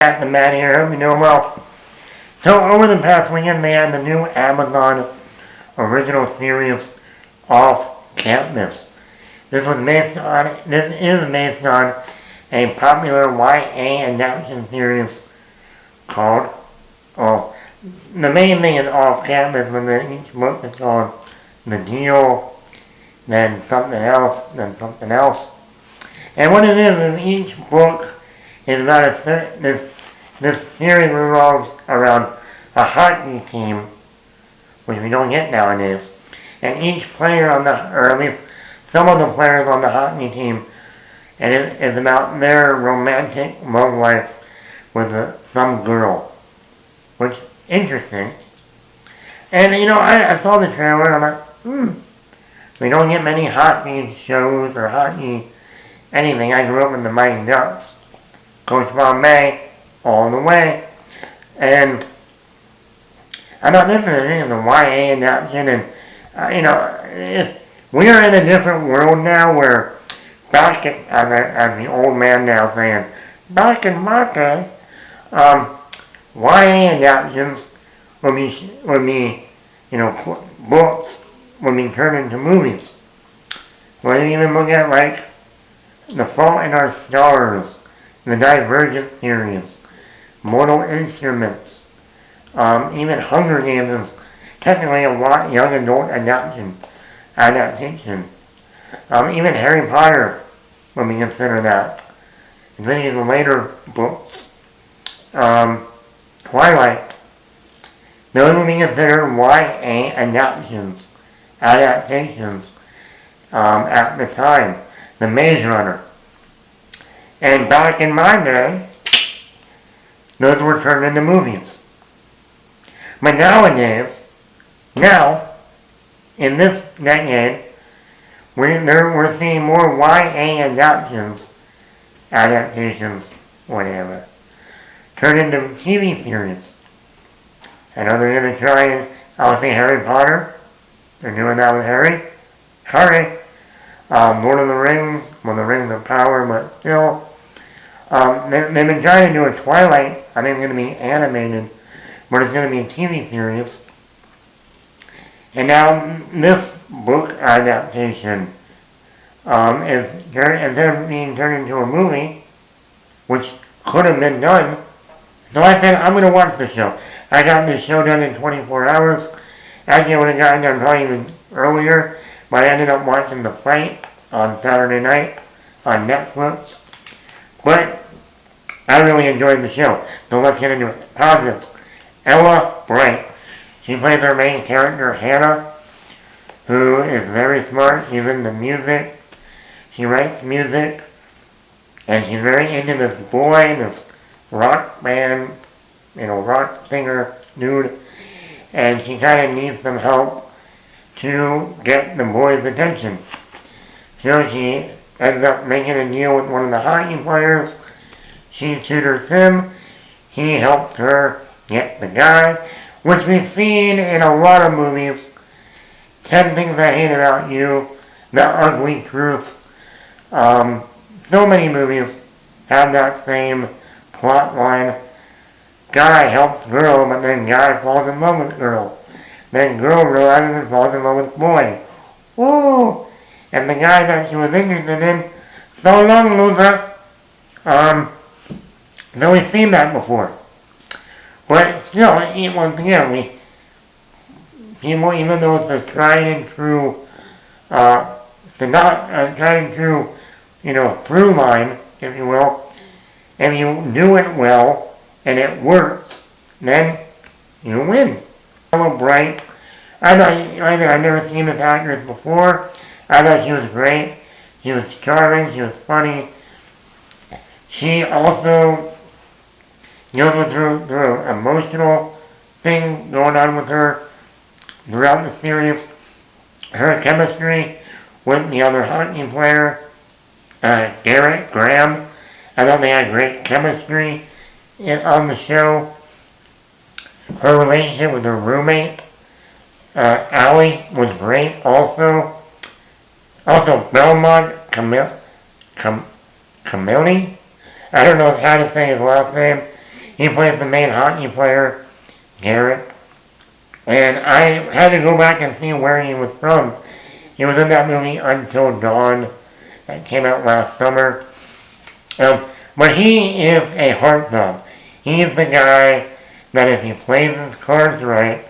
At the Matt here, hope you know well. So over the past weekend they had the new Amazon original series Off Campus. This is based on a popular YA adaptation series called, well, the main thing is Off Campus, but then each book is called The Deal, then something else, then something else. And what it is each book is about this series revolves around a hockey team, which we don't get nowadays. And each player or at least some of the players on the hockey team, and it is about their romantic love life with some girl, which is interesting. And I saw the trailer and I'm like, we don't get many hockey shows or hockey anything. I grew up in the Mighty Ducks. Coach Bombay, all the way. And I thought this is the YA adaptation, and we are in a different world now where as the old man now saying, back in my day, YA adaptations would be books would be turned into movies. When you even look at like The Fault in Our Stars, the Divergent series, Mortal Instruments, even Hunger Games is technically a young adult adaptation. Even Harry Potter would be considered that. And then the later books, Twilight, those would be considered YA adaptations at the time. The Maze Runner. And back in my day, those were turned into movies. But nowadays, in this decade, we're seeing more YA adaptations, whatever, turned into TV series. I know they're going to try, obviously, Harry Potter. They're doing that with Harry. Lord of the Rings, well, the Rings of Power, but still. They've been trying to do a Twilight. I think it's going to be animated, but it's going to be a TV series. And now this book adaptation is instead of being turned into a movie, which could have been done. So I said, I'm going to watch the show. I got this show done in 24 hours. Actually, I would have gotten done probably even earlier, but I ended up watching The Fight on Saturday night on Netflix. But I really enjoyed the show, so let's get into it. Positives. Ella Bright. She plays her main character, Hannah, who is very smart. She's into music. She writes music. And she's very into this boy, this rock band, rock singer dude. And she kind of needs some help to get the boy's attention. So she ends up making a deal with one of the hockey players. She tutors him. He helps her get the guy, which we've seen in a lot of movies. 10 Things I Hate About You, The Ugly Truth. So many movies have that same plot line. Guy helps girl, but then guy falls in love with girl. Then girl realizes and falls in love with boy. Woo! And the guy that she was interested in, so long, loser. So we've seen that before. But still, once again, people, even though it's a tried and true, through line, if you will, and you do it well, and it works, then you win. Ella Bright, I've never seen this actress before. I thought she was great. She was charming. She was funny. She also goes through emotional thing going on with her throughout the series. Her chemistry with the other hockey player, Garrett Graham. I thought they had great chemistry on the show. Her relationship with her roommate, Allie, was great also. Also, Belmont Camilli, I don't know how to say his last name. He plays the main hockey player, Garrett. And I had to go back and see where he was from. He was in that movie Until Dawn that came out last summer. But he is a heartthrob. He's the guy that if he plays his cards right,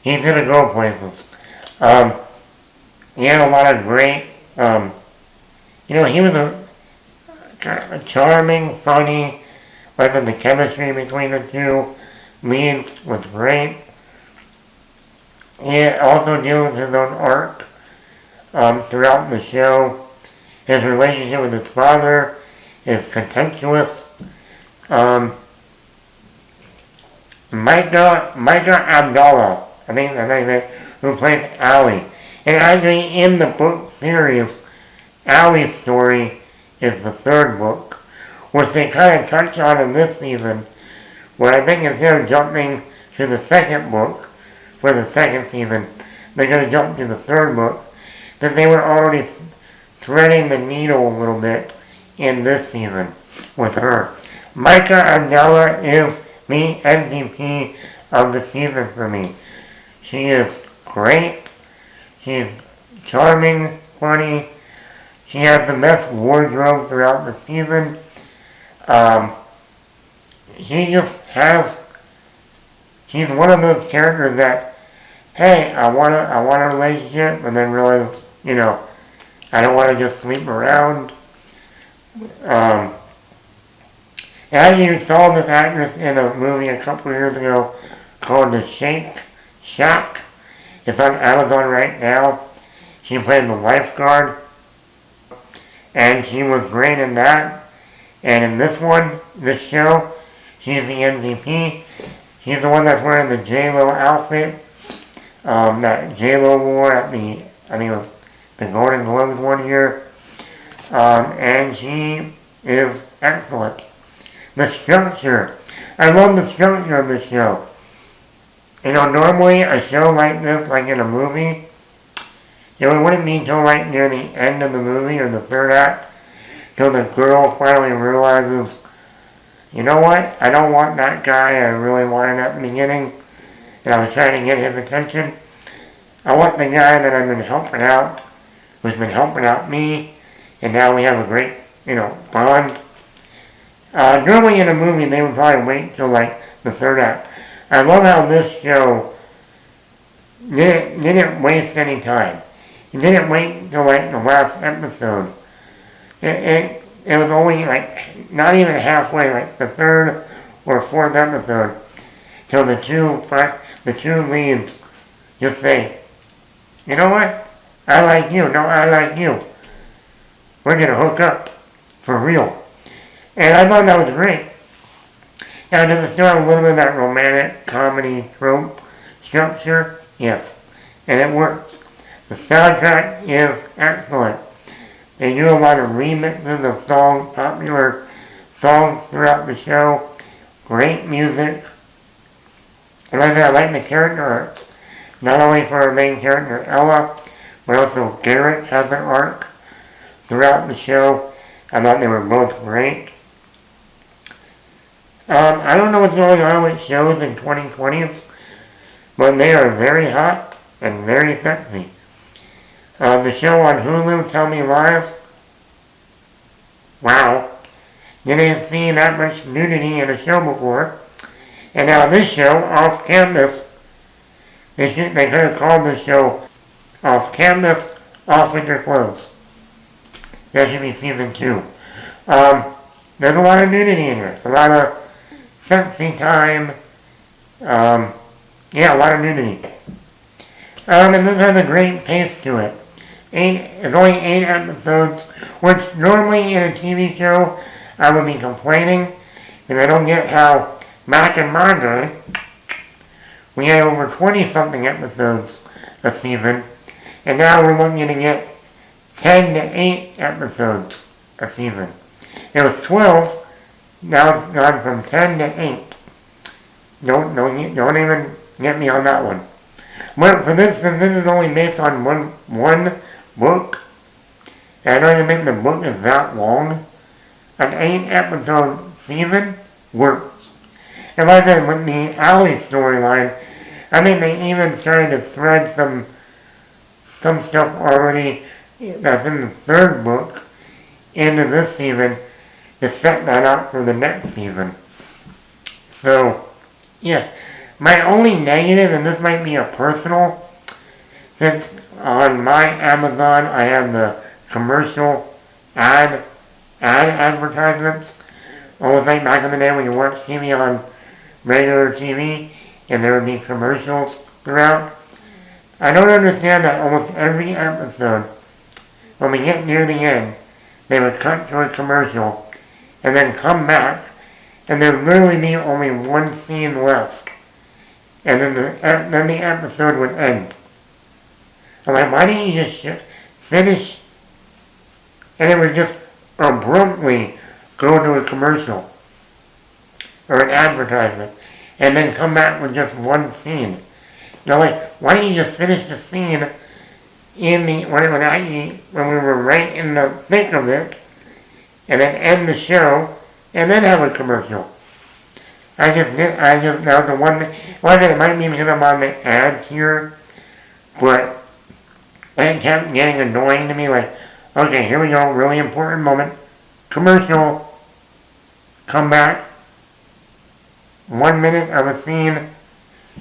he's going to go places. He had a lot of great, he was a charming, funny, the chemistry between the two leads was great. He also deals with his own arc throughout the show. His relationship with his father is contentious. Micah Abdallah, I think that, who plays Allie. And actually in the book series, Allie's story is the third book, which they kind of touch on in this season, where I think instead of jumping to the second book for the second season, they're going to jump to the third book, that they were already threading the needle a little bit in this season with her. Micah Abdallah is the MVP of the season for me. She is great. She's charming, funny. She has the best wardrobe throughout the season. She's one of those characters that, hey, I want a relationship, and then realize, I don't want to just sleep around. I even saw this actress in a movie a couple of years ago called The Shake Shack. It's on Amazon right now. She played the lifeguard, and she was great in that. And in this show, she's the MVP. She's the one that's wearing the J-Lo outfit that J-Lo wore at I think it was the Golden Globes one year. And she is excellent. The structure. I love the structure of the show. Normally a show like this, like in a movie, it wouldn't be until right near the end of the movie or the third act till the girl finally realizes, you know what, I don't want that guy I really wanted at the beginning, and I was trying to get his attention. I want the guy that I've been helping out, who's been helping out me, and now we have a great, bond. Normally in a movie, they would probably wait till the third act. I love how this show didn't waste any time. It didn't wait till the last episode. It was only not even halfway, the third or fourth episode, till the two leads just say, you know what? I like you. No, I like you. We're gonna hook up for real. And I thought that was great. Now, does it still have a little bit of that romantic comedy trope structure? Yes. And it works. The soundtrack is excellent. They do a lot of remixes of popular songs throughout the show. Great music. And I like the character arcs. Not only for our main character, Ella, but also Garrett has an arc throughout the show. I thought they were both great. I don't know what's going on with shows in 2020, but they are very hot and very sexy. The show on Hulu, Tell Me Lies, wow, didn't see that much nudity in a show before. And now this show, Off Campus, they could have called the show Off Campus, Off with Your Clothes. That should be season 2. There's a lot of nudity in here, a lot of sexy time, a lot of nudity. And this has a great pace to it. It's only 8 episodes, which normally in a TV show I would be complaining, because I don't get how Mac and Marjorie, we had over 20-something episodes a season, and now we're looking to get 10 to 8 episodes a season. It was 12, now it's gone from 10 to 8. Don't even get me on that one. But for this is only based on one book, and I don't even think the book is that long. An 8-episode season works. And like I said, with the Allie storyline, I think they even started to thread some stuff already that's in the third book into this season to set that up for the next season. So, yeah. My only negative, and this might be a personal, since on my Amazon I have the commercial advertisements, almost like back in the day when you watch TV on regular TV and there would be commercials throughout. I don't understand that almost every episode, when we get near the end, they would cut to a commercial and then come back and there'd literally be only one scene left. And then the episode would end. I'm like, why didn't you just finish? And it would just abruptly go to a commercial or an advertisement and then come back with just one scene. Like, why didn't you just finish the scene in the when we were right in the thick of it, and then end the show and then have a commercial? That was the one thing. Well, it might be because I'm on the ads here, but it kept getting annoying to me. Like, okay, here we go, really important moment. Commercial. Come back. 1 minute of a scene.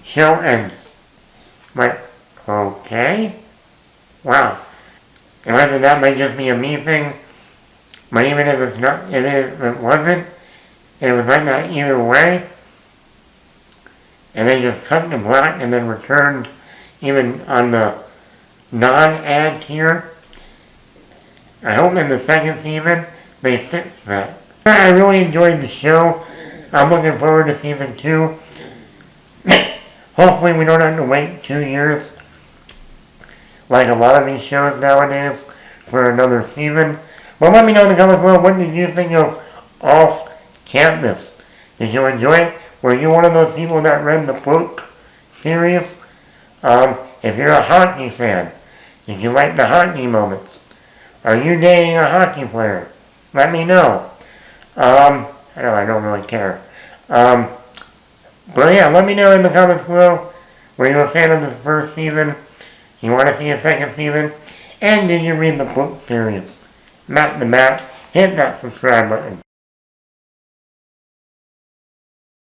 Show ends. Like, okay. Wow. And whether that might just be a me thing, but even if it's not, if it wasn't, and it was like that either way, and they just cut to black and then returned even on the non-ads here. I hope in the second season they fix that. I really enjoyed the show. I'm looking forward to season 2. Hopefully we don't have to wait 2 years like a lot of these shows nowadays for another season. But let me know in the comments below, what did you think of Off Campus? Did you enjoy it? Were you one of those people that read the book series? If you're a hockey fan, did you like the hockey moments? Are you dating a hockey player? Let me know. I don't really care. But yeah, let me know in the comments below. Were you a fan of the first season? You want to see a second season? And did you read the book series? Matt the Matt, hit that subscribe button.